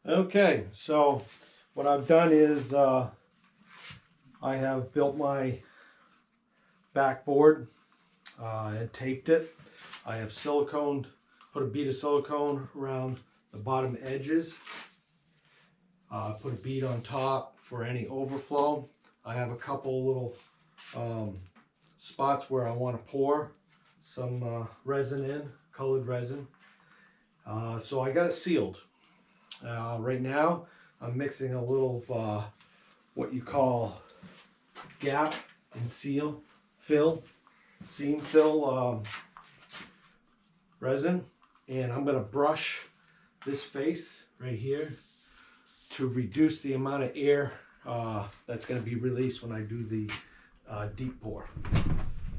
Okay, so what I've done is I have built my backboard and taped it. I have put a bead of silicone around the bottom edges. Put a bead on top for any overflow. I have a couple little spots where I want to pour some resin in, colored resin. So I got it sealed. Right now I'm mixing a little what you call gap and seam fill resin, and I'm going to brush this face right here to reduce the amount of air that's going to be released when I do the deep pour.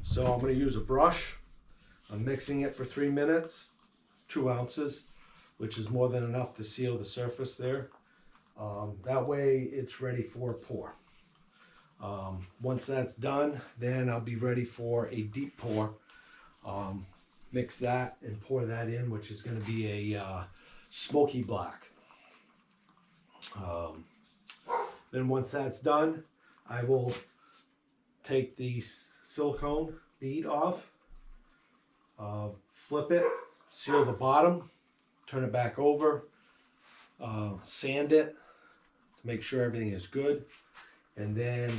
So I'm going to use a brush. I'm mixing it for 3 minutes, 2 ounces, which is more than enough to seal the surface there. That way it's ready for a pour. Once that's done, then I'll be ready for a deep pour. Mix that and pour that in, which is going to be a smoky black. Then once that's done, I will take the silicone bead off, flip it, seal the bottom, turn it back over, sand it to make sure everything is good, and then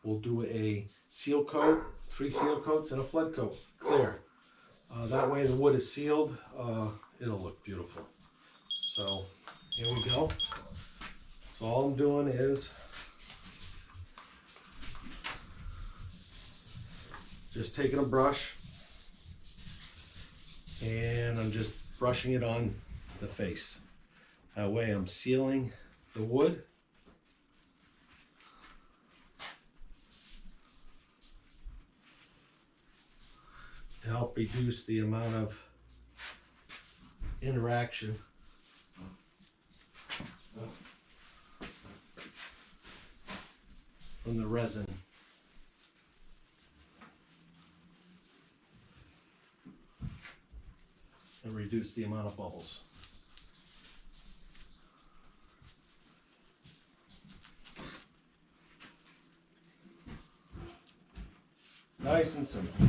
we'll do a seal coat, 3 seal coats and a flood coat, clear. That way the wood is sealed, it'll look beautiful. So here we go. So all I'm doing is just taking a brush and I'm just brushing it on the face. That way I'm sealing the wood. To help reduce the amount of interaction from the resin. And reduce the amount of bubbles. Nice and simple.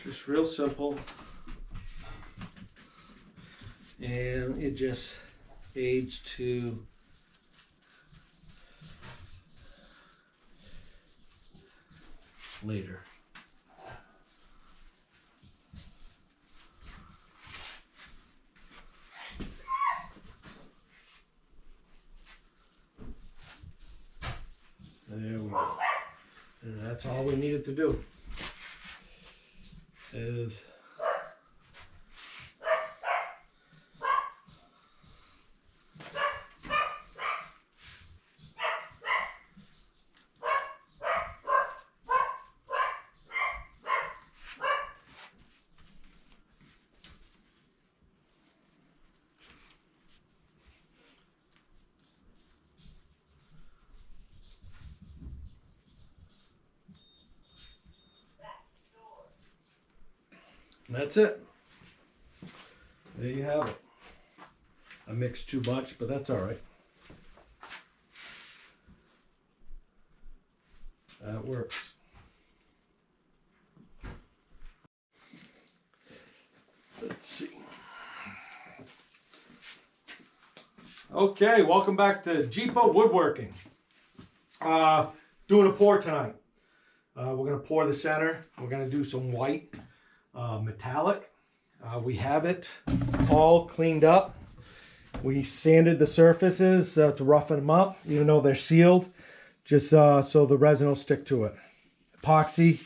Just real simple. And it just aids to later. There we go. And that's all we needed to do. Is and that's it. There you have it. I mixed too much, but that's all right. That works. Let's see. Okay, welcome back to Jeepa Woodworking. Doing a pour tonight. We're going to pour the center. We're going to do some white metallic. We have it all cleaned up. We sanded the surfaces to roughen them up, even though they're sealed, just so the resin will stick to it. Epoxy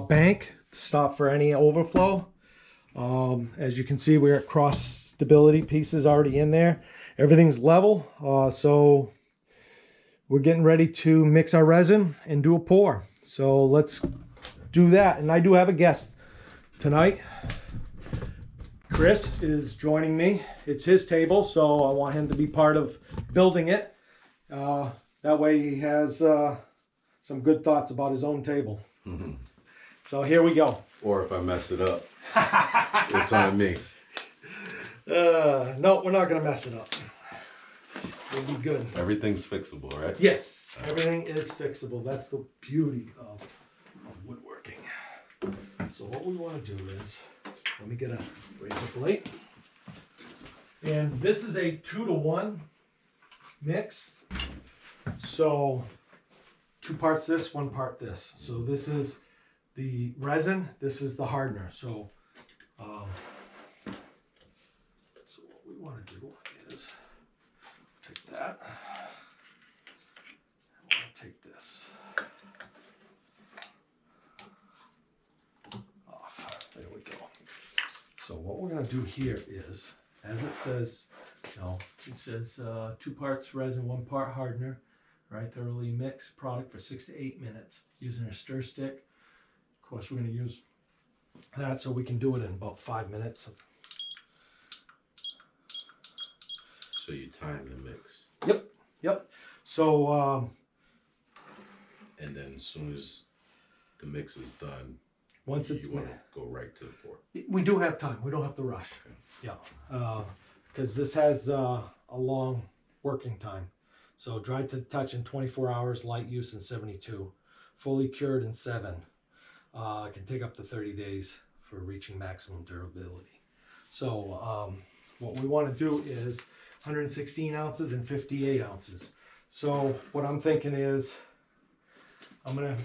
bank to stop for any overflow. As you can see, we're at cross stability pieces already in there. Everything's level, so we're getting ready to mix our resin and do a pour. So let's do that. And I do have a guest tonight. Chris is joining me. It's his table, so I want him to be part of building it. That way he has some good thoughts about his own table. Mm-hmm. So here we go. Or if I mess it up, it's on me. No, we're not going to mess it up. We'll be good. Everything's fixable, right? Yes, everything is fixable. That's the beauty of woodworking. So what we want to do is, let me get a razor blade. And this is a 2-to-1 mix. So 2 parts this, 1 part this. So this is the resin, this is the hardener. So what we want to do is take that. I want to take this off. There we go. So what we're going to do here is, as it says, it says 2 parts resin, 1 part hardener. Right, thoroughly mix product for 6 to 8 minutes using a stir stick. Of course, we're going to use that so we can do it in about 5 minutes. So you time the mix. Yep. So and then as soon as the mix is done, once it's you want to go right to the pour. We do have time. We don't have to rush. Okay. Yeah, because this has a long working time. So dried to the touch in 24 hours, light use in 72, fully cured in 7. It can take up to 30 days for reaching maximum durability. So what we want to do is 116 ounces and 58 ounces. So what I'm thinking is I'm going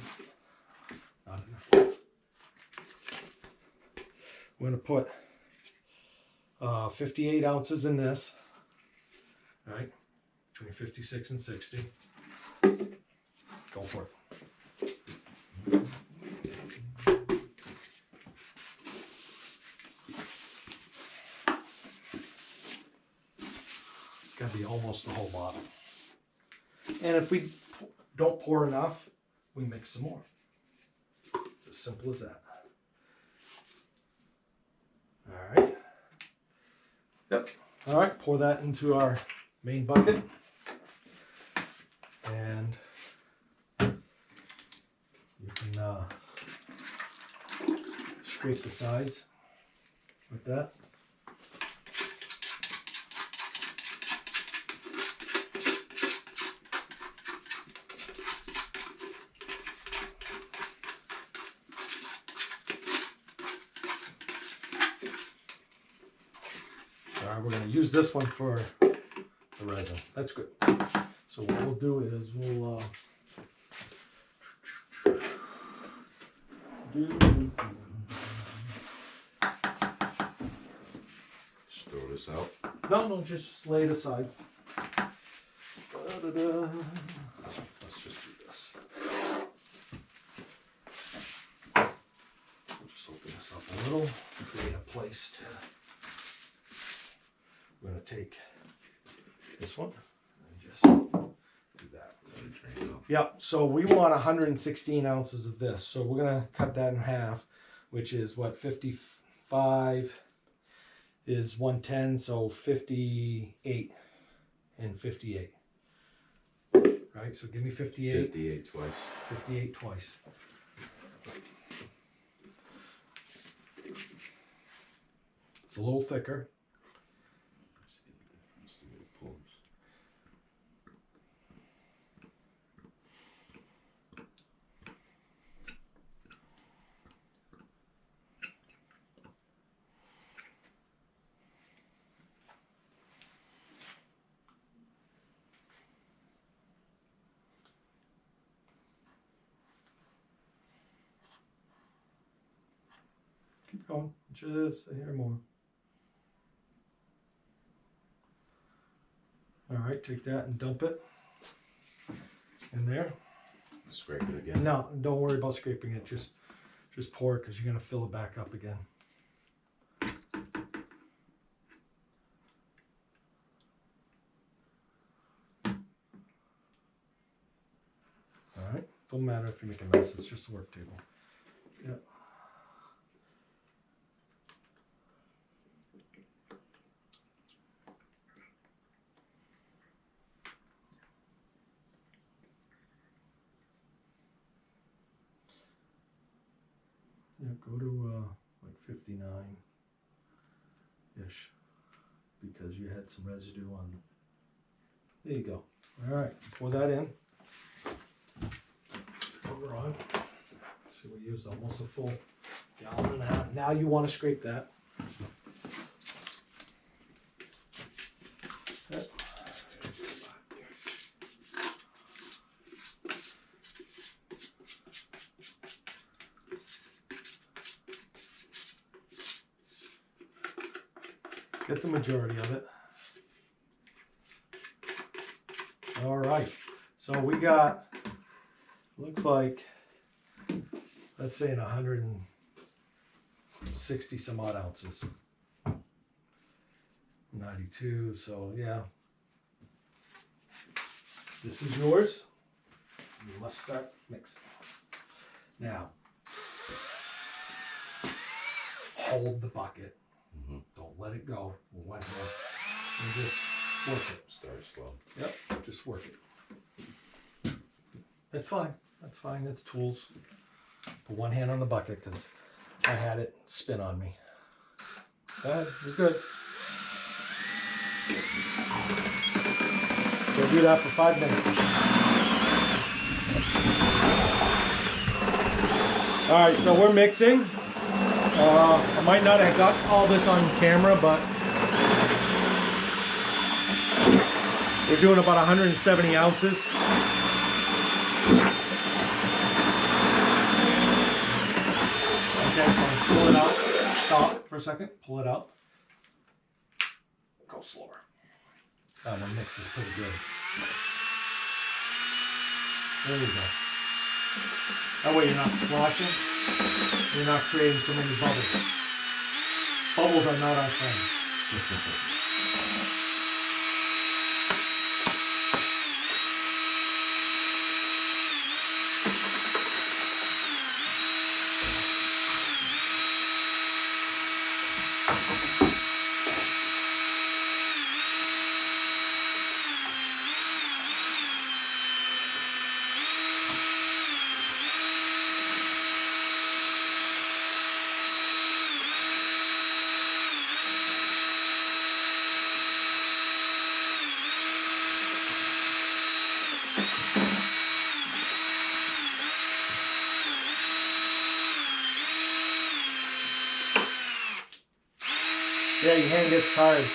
to put 58 ounces in this, all right? Between 56 and 60. Go for it. It's got to be almost the whole bottle. And if we don't pour enough, we mix some more. It's as simple as that. All right. Yep. All right, pour that into our main bucket. And you can scrape the sides with that. All right, we're going to use this one for the resin. That's good. So what we'll do is we'll Just throw this out. No, just lay it aside. Da-da-da. Let's just do this. We'll just open this up a little, create a place to. We're going to take this one and just do that. Yep, so we want 116 ounces of this. So we're going to cut that in half, which is what, 55 is 110, so 58 and 58. Right, so give me 58. 58 twice. 58 twice. It's a little thicker. Keep going, just a hair more. All right, take that and dump it in there. Scrape it again. No, don't worry about scraping it. Just pour it because you're gonna fill it back up again. All right, don't matter if you make a mess. It's just a work table. Yep. Yeah, go to like 59-ish, because you had some residue on. There you go. All right, pour that in. Over on. See, we used almost a full gallon and a half. Now you want to scrape that. Yep. Get the majority of it. All right, so we got, looks like, let's say 160 some odd ounces. 92, so yeah. This is yours. You must start mixing. Now, hold the bucket. Don't let it go. And just work it. Start slow. Yep, just work it. That's fine. That's fine. That's tools. Put one hand on the bucket because I had it spin on me. Go ahead. You're good. We'll do that for 5 minutes. All right, so we're mixing. I might not have got all this on camera, but we're doing about 170 ounces. Okay, so pull it out. Stop for a second. Pull it out. Go slower. Oh, the mix is pretty good. There we go. That way you're not splashing. You're not creating too many bubbles. Bubbles are not our friend. Yeah, your hand gets tired.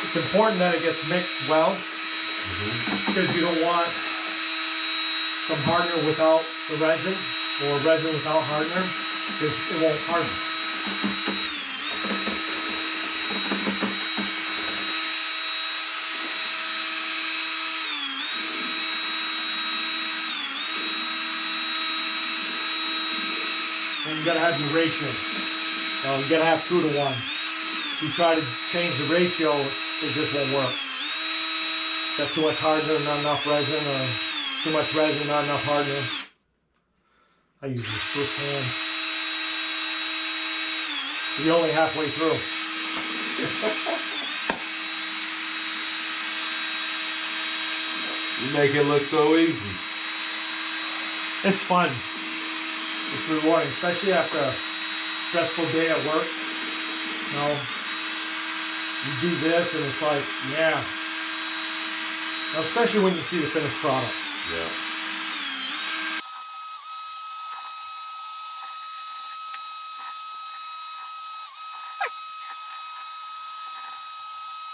It's important that it gets mixed well, because you don't want some hardener without the resin, or resin without hardener, because it won't harden. And you gotta have your ratio. You gotta have 2 to 1. If you try to change the ratio, it just won't work. Got too much hardener, not enough resin, or too much resin, not enough hardener. I usually switch hands. You're only halfway through. You make it look so easy. It's fun. It's rewarding, especially after a stressful day at work. You know, you do this and it's like, yeah. Now, especially when you see the finished product. Yeah.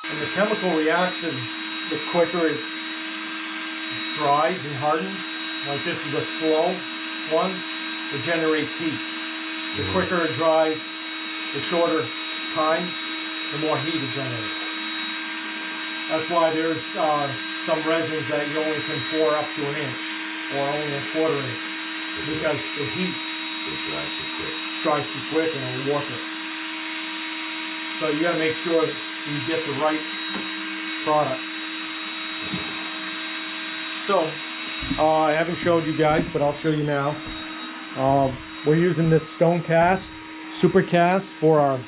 And the chemical reaction, the quicker it dries and hardens. Like this is a slow one, it generates heat. The quicker it dries, the shorter time, the more heat it generates. That's why there's some resins that you only can pour up to 1 inch or only 1/4 inch, because the heat It dries too quick. dries too quick and it'll warp it. So you gotta make sure that you get the right product. So, I haven't showed you guys, but I'll show you now. We're using this stone cast, super cast, for our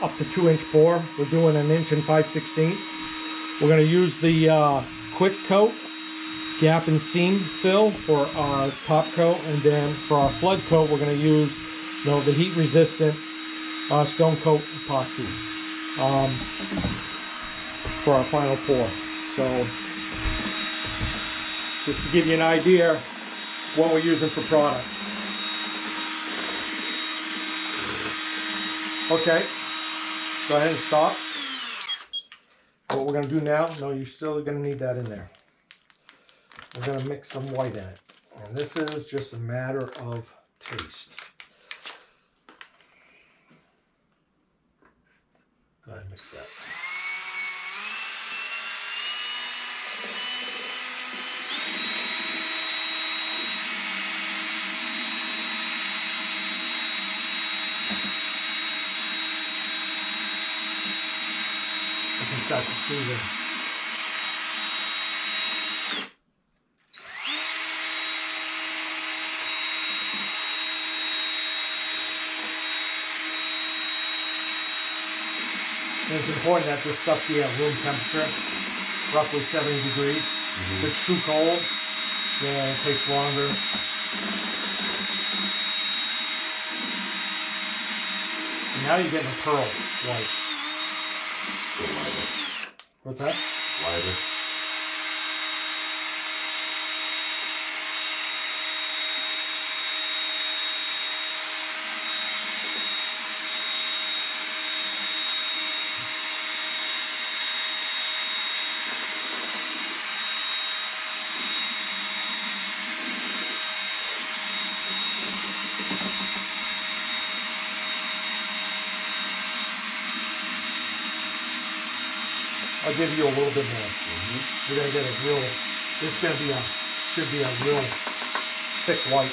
up to 2 inch pour. We're doing 1 inch and 5/16. We're gonna use the quick coat gap and seam fill for our top coat, and then for our flood coat we're going to use, you know, the heat resistant stone coat epoxy for our final pour. So just to give you an idea what we're using for product. Okay, go ahead and stop. What we're going to do now, no, you're still going to need that in there. We're going to mix some white in it. And this is just a matter of taste. Go ahead and mix that. You can start to see the And it's important that this stuff be at room temperature, roughly 70 degrees. If it's too cold, then it takes longer. And now you're getting a pearl white. What's that? Lighter. I'll give you a little bit more. You're gonna get a real. This is gonna be should be a real thick white.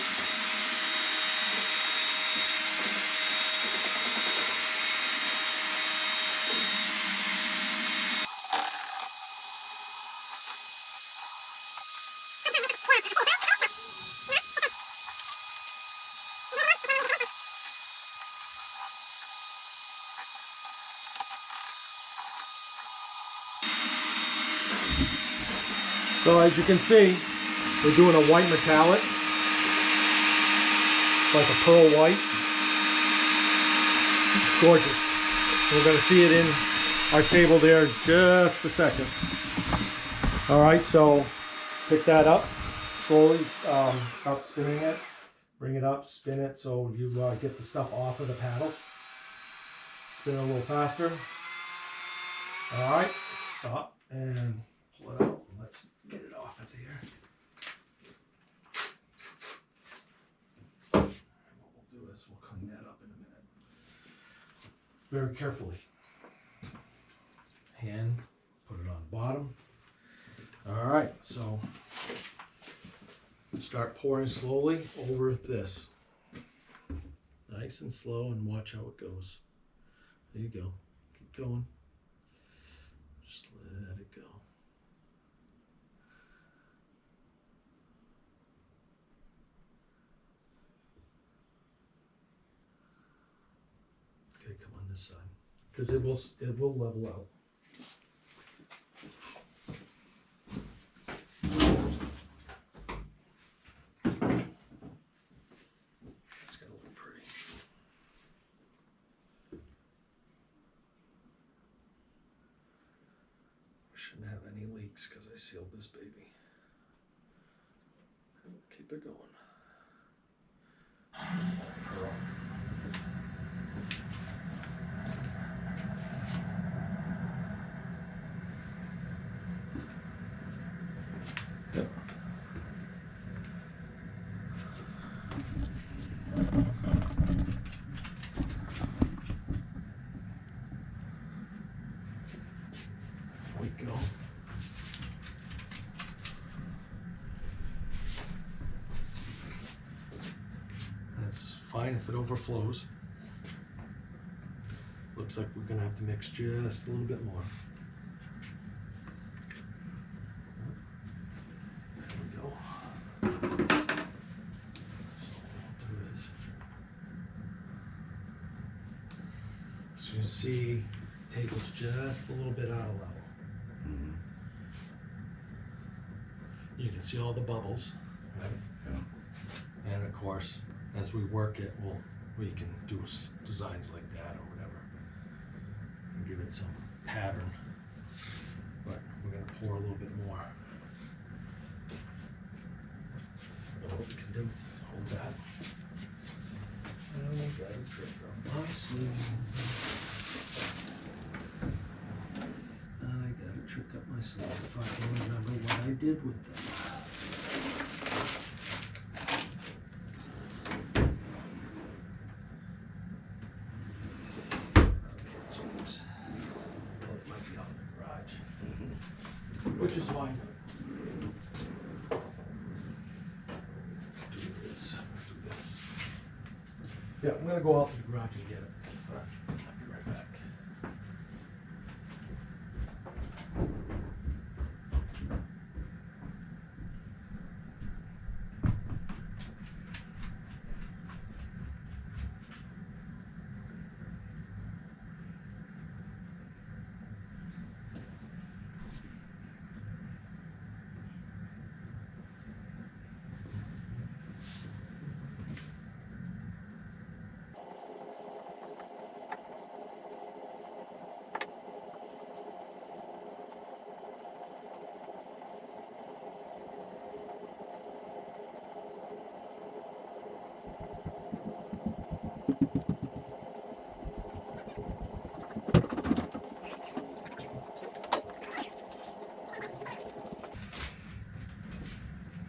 So as you can see, we're doing a white metallic, like a pearl white. It's gorgeous. We're going to see it in our table there in just a second. All right, so pick that up slowly, start spinning it, bring it up, spin it so you get the stuff off of the paddle. Spin it a little faster. All right, stop and pull it out. Let's get it off of here. And what we'll do is we'll clean that up in a minute. Very carefully. Hand, put it on the bottom. All right, so start pouring slowly over this. Nice and slow, and watch how it goes. There you go. Keep going. Just let it go. Okay, come on this side, because it will level out. It's gonna look pretty. We shouldn't have any leaks because I sealed this baby. Keep it going. Pearl. Yep. There we go. That's fine if it overflows. Looks like we're gonna have to mix just a little bit more. There we go. So what I'll do is, as you can see, the table's just a little bit out of level. You can can see all the bubbles, right? Yeah. And of course, as we work it, we can do designs like that or whatever, and give it some pattern. But we're gonna pour a little bit more. What we can do, hold that. And I got a trick up my sleeve. I got a trick up my sleeve if I can remember what I did with them. Okay, James. Well, it might be out in the garage. Which is fine. Do this. Yeah, I'm gonna go out to the garage and get it. All right, I'll be right back.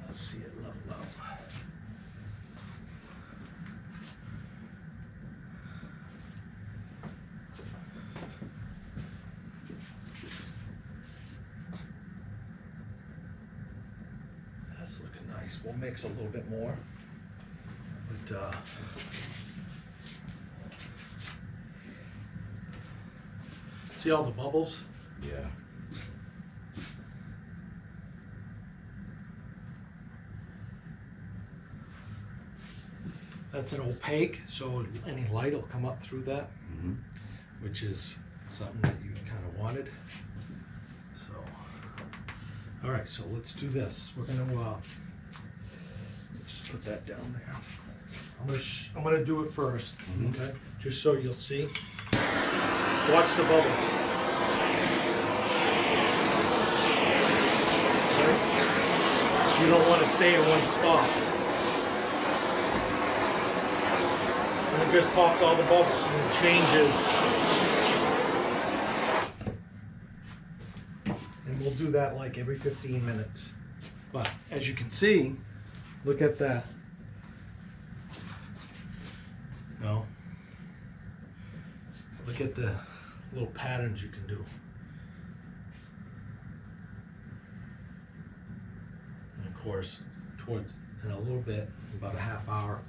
Let's see it level out. That's looking nice. We'll mix a little bit more. But see all the bubbles? Yeah. That's an opaque, so any light will come up through that, Mm-hmm. which is something that you kind of wanted. So, all right, so let's do this. We're gonna just put that down there. I'm gonna do it first, Mhm. okay? Just so you'll see. Watch the bubbles. Okay? You don't want to stay in one spot. And it just pops all the bubbles and it changes. And we'll do that like every 15 minutes. But as you can see, look at that. No. Look at the little patterns you can do. And of course, in a little bit, about a half hour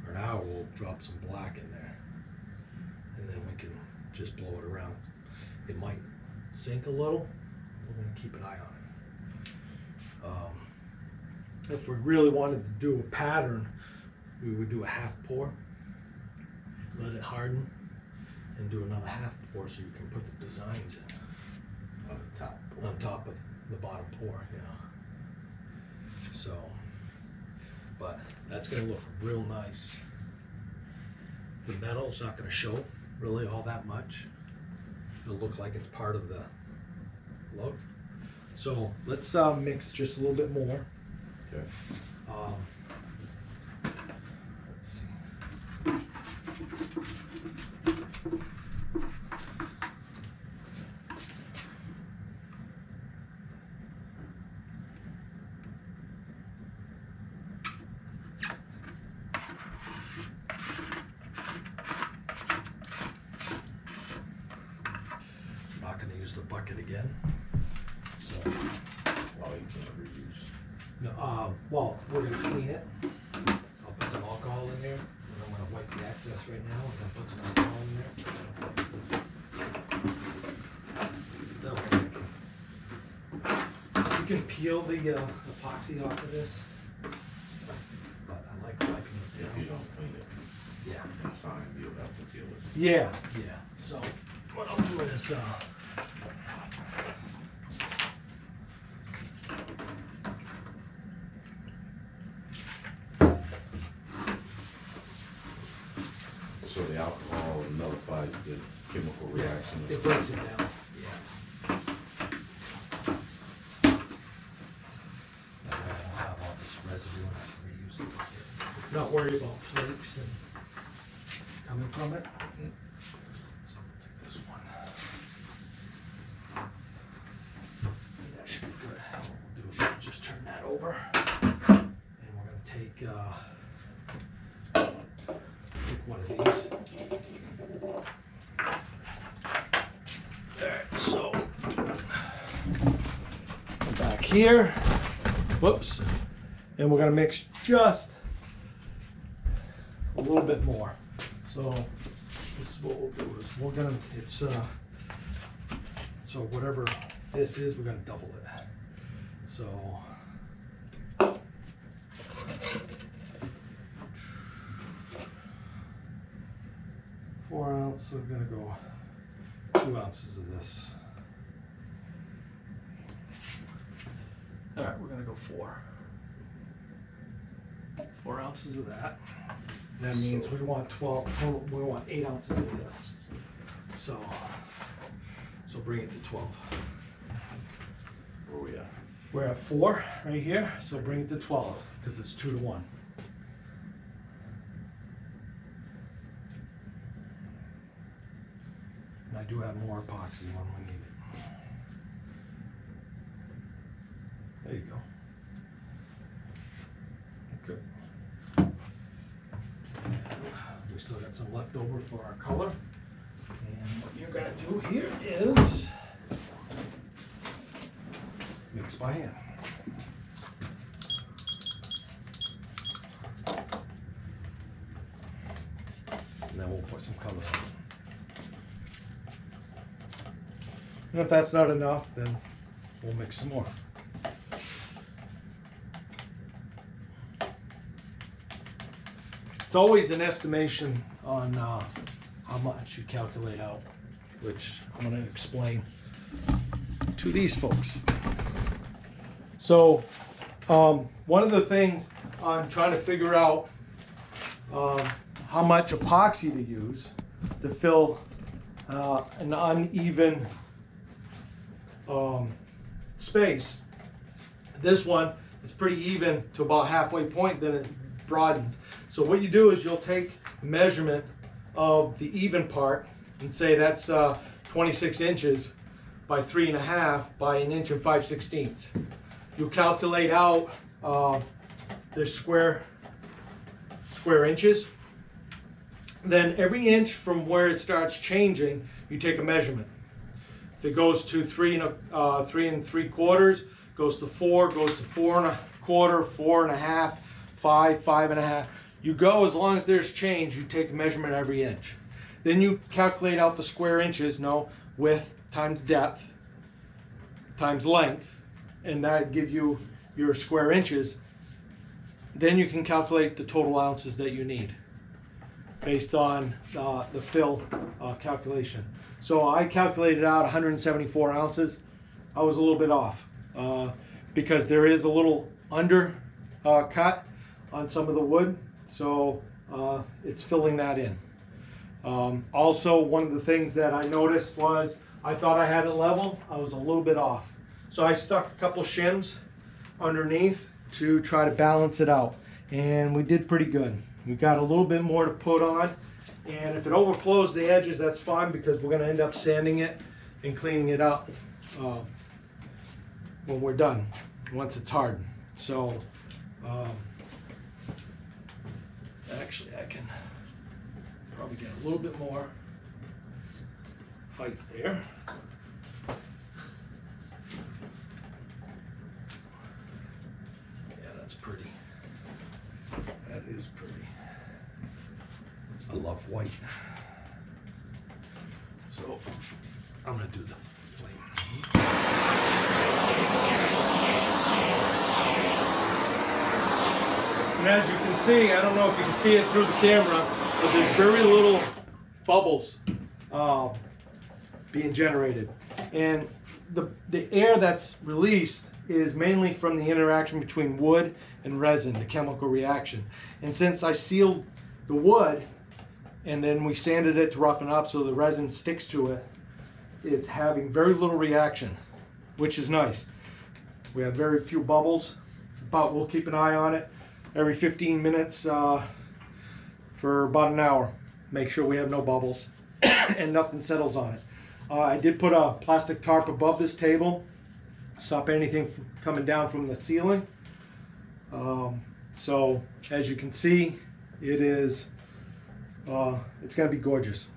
or an hour, we'll drop some black in there. And then we can just blow it around. It might sink a little. We're gonna keep an eye on it. If we really wanted to do a pattern, we would do a half pour, let it harden, and do another half pour so you can put the designs in On the top. on top of the bottom pour, yeah. So, but that's gonna look real nice. The metal's not gonna show really all that much. It'll look like it's part of the look. So let's mix just a little bit more. Okay. Let's see. I'm not going to use the bucket again. So, Well, you can't reuse. no, well, we're going to clean it. I'll put some alcohol in there. And I'm going to wipe the excess right now and then put some alcohol in there. That way you can peel the epoxy off of this. But I like wiping it If you down. don't clean it Yeah. in time, you'll have to deal with it. Yeah, yeah. So what I'll do is So the alcohol nullifies the chemical reaction. It breaks it down. Yeah. That way I don't have all this residue and I can reuse it. Not worried about flakes and coming from it. So we'll take this one. That should be good. What we'll do is we'll just turn that over. And we're going to take one of these. Alright, so back here. Whoops. And we're going to mix just a little bit more. So this is what we'll do is we're going to, so whatever this is, we're going to double it. So 4 ounces, so we're going to go 2 ounces of this. All right, we're going to go 4 ounces of that. That means we want 8 ounces of this. So bring it to 12. Where are we at? We're at 4 right here, so bring it to 12 because it's 2 to 1. And I do have more epoxy when we need it. There you go. Good. And we still got some left over for our color. And what you're gonna do here is mix by hand. And then we'll put some color on it. And if that's not enough, then we'll mix some more. It's always an estimation on how much you calculate out, which I'm going to explain to these folks. So one of the things I'm trying to figure out how much epoxy to use to fill an uneven space. This one is pretty even to about halfway point, then it broadens. So what you do is you'll take measurement of the even part and say that's 26 inches by 3.5 by 1 inch and 5/16. You'll calculate out the square inches. Then every inch from where it starts changing, you take a measurement. If it goes to 3 3¾ goes to 4, goes to 4¼ 4.5, 5, 5.5. You go as long as there's change, you take a measurement every inch. Then you calculate out the square inches, width times depth times length, and that give you your square inches. Then you can calculate the total ounces that you need based on the fill calculation. So I calculated out 174 ounces. I was a little bit off because there is a little under cut on some of the wood, so it's filling that in. Also, one of the things that I noticed was I thought I had it level. I was a little bit off. So I stuck a couple shims underneath to try to balance it out, and we did pretty good. We got a little bit more to put on, and if it overflows the edges, that's fine because we're going to end up sanding it and cleaning it up when we're done, once it's hardened. So actually I can probably get a little bit more height there. Yeah, that's pretty. That is pretty. I love white. So I'm gonna do the flame. And as you can see, I don't know if you can see it through the camera, but there's very little bubbles being generated. And the air that's released is mainly from the interaction between wood and resin, the chemical reaction. And since I sealed the wood, and then we sanded it to roughen up so the resin sticks to it. It's having very little reaction, which is nice. We have very few bubbles, but we'll keep an eye on it every 15 minutes for about an hour. Make sure we have no bubbles and nothing settles on it. I did put a plastic tarp above this table, stop anything from coming down from the ceiling. So as you can see, it is it's going to be gorgeous.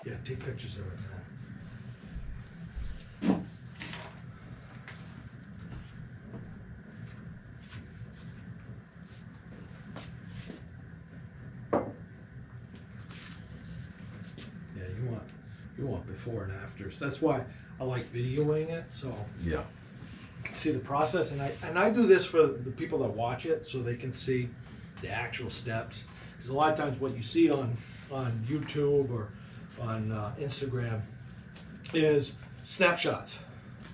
Yeah, take pictures of it, man. Yeah, you want before and afters. That's why I like videoing it, so Yeah. you can see the process. And I do this for the people that watch it, so they can see the actual steps. Because a lot of times, what you see on YouTube or on Instagram is snapshots.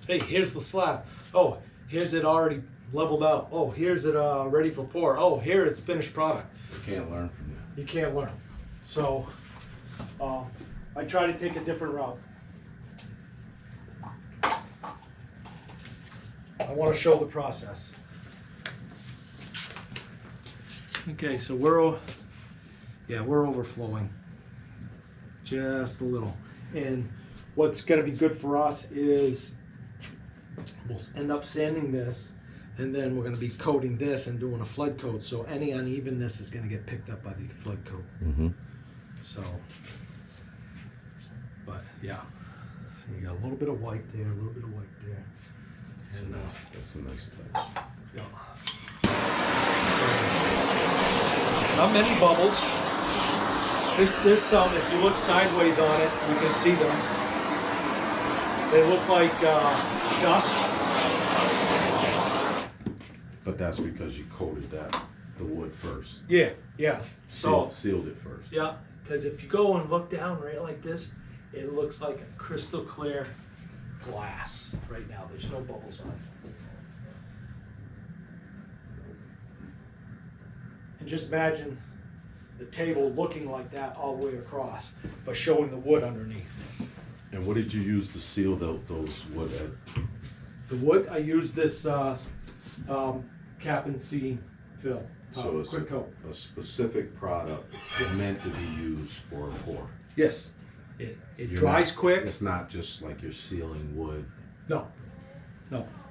Hey, here's the slab. Oh, here's it already leveled out. Oh, here's it ready for pour. Oh, here is the finished product. You can't learn from that. You can't learn. So I try to take a different route. I want to show the process. Okay, so we're overflowing just a little. And what's going to be good for us is we'll end up sanding this, and then we're going to be coating this and doing a flood coat. So any unevenness is going to get picked up by the flood coat. Mm-hmm. So, but yeah, so you got a little bit of white there, a little bit of white there. And, That's a nice touch. yeah. Not many bubbles. There's some, if you look sideways on it, you can see them. They look like dust. But that's because you coated the wood first. Yeah, yeah. So, Sealed it first. yeah, because if you go and look down right like this, it looks like a crystal clear glass right now. There's no bubbles on it. And just imagine the table looking like that all the way across, but showing the wood underneath. And what did you use to seal those wood at? The wood, I use this cap and seam fill, So it's quick coat. a specific product meant to be used for a pour. Yes, it You're dries not- quick. It's not just like you're sealing wood. No,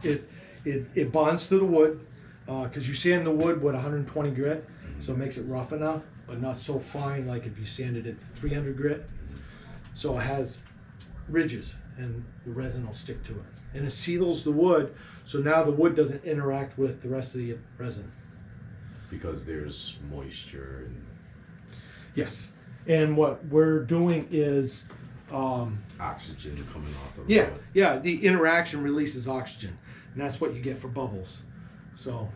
it bonds to the wood because you sand the wood with 120 grit, so it makes it rough enough, but not so fine like if you sanded it 300 grit. So it has ridges, and the resin will stick to it. And it seals the wood, so now the wood doesn't interact with the rest of the resin. Because there's moisture and Yes. And what we're doing is, oxygen coming off of yeah, it. yeah, the interaction releases oxygen, and that's what you get for bubbles. So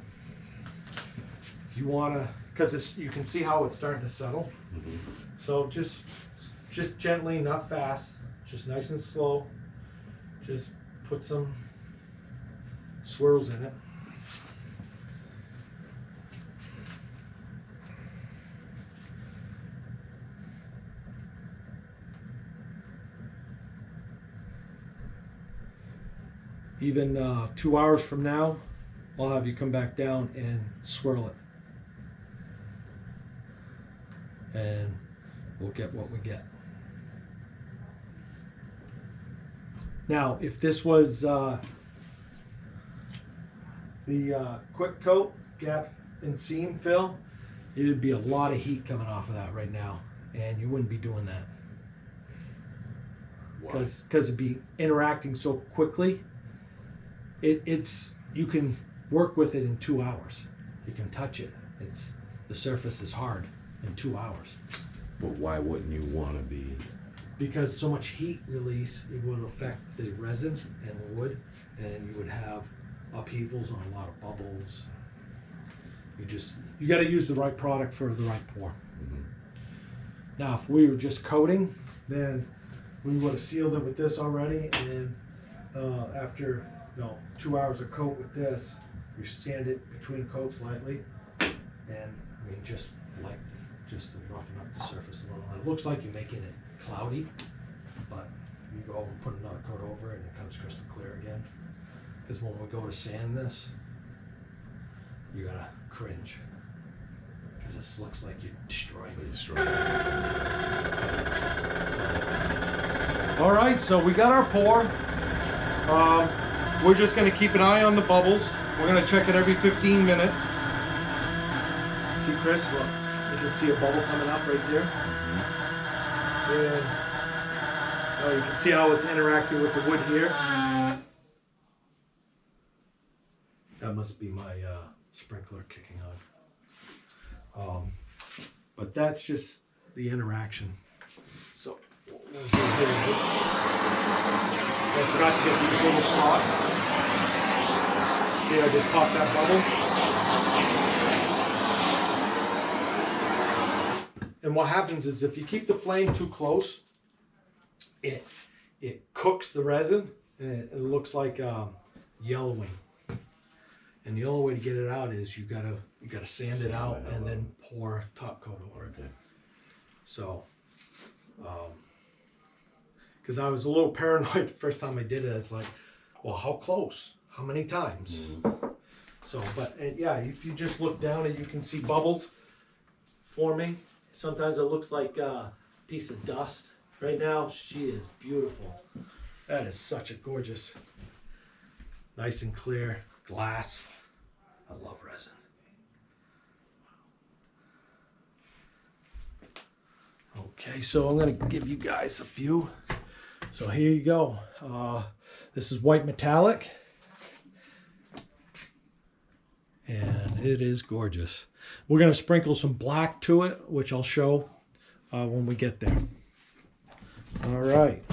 if you wanna, because you can see how it's starting to settle. Mhm. So just gently, not fast, just nice and slow. Just put some swirls in it. Even 2 hours from now, I'll have you come back down and swirl it. And we'll get what we get. Now, if this was the quick coat gap and seam fill, it would be a lot of heat coming off of that right now, and you wouldn't be doing that Why? because it'd be interacting so quickly. You can work with it in 2 hours. You can touch it. The surface is hard in 2 hours. But why wouldn't you want to be? Because so much heat release, it would affect the resin and the wood, and you would have upheavals on a lot of bubbles. You got to use the right product for the right pour. Mhm. Now, if we were just coating, then we would have sealed it with this already, and after 2 hours of coat with this, you sand it between coats lightly, and just lightly, just to roughen up the surface a little. It looks like you're making it cloudy, but you go and put another coat over it and it comes crystal clear again. Because when we go to sand this, you're gonna cringe, because this looks like you're destroying it. All right, so we got our pour. We're just gonna keep an eye on the bubbles. We're gonna check it every 15 minutes. See, Chris, look, you can see a bubble coming up right there. And you can see how it's interacting with the wood here. That must be my sprinkler kicking on. But that's just the interaction. So, what we'll do here is, I forgot to get these little spots. See, I just popped that bubble. And what happens is if you keep the flame too close, it cooks the resin and it looks like yellowing. And the only way to get it out is you gotta sand it out and then pour top coat over it. Okay. So, because I was a little paranoid the first time I did it. It's like, well, how close? How many times? Mm-hmm. So, but yeah, if you just look down and you can see bubbles forming. Sometimes it looks like a piece of dust. Right now, she is beautiful. That is such a gorgeous, nice and clear glass. I love resin. Okay, so I'm going to give you guys a few. So here you go. This is white metallic. And it is gorgeous. We're going to sprinkle some black to it, which I'll show when we get there. All right.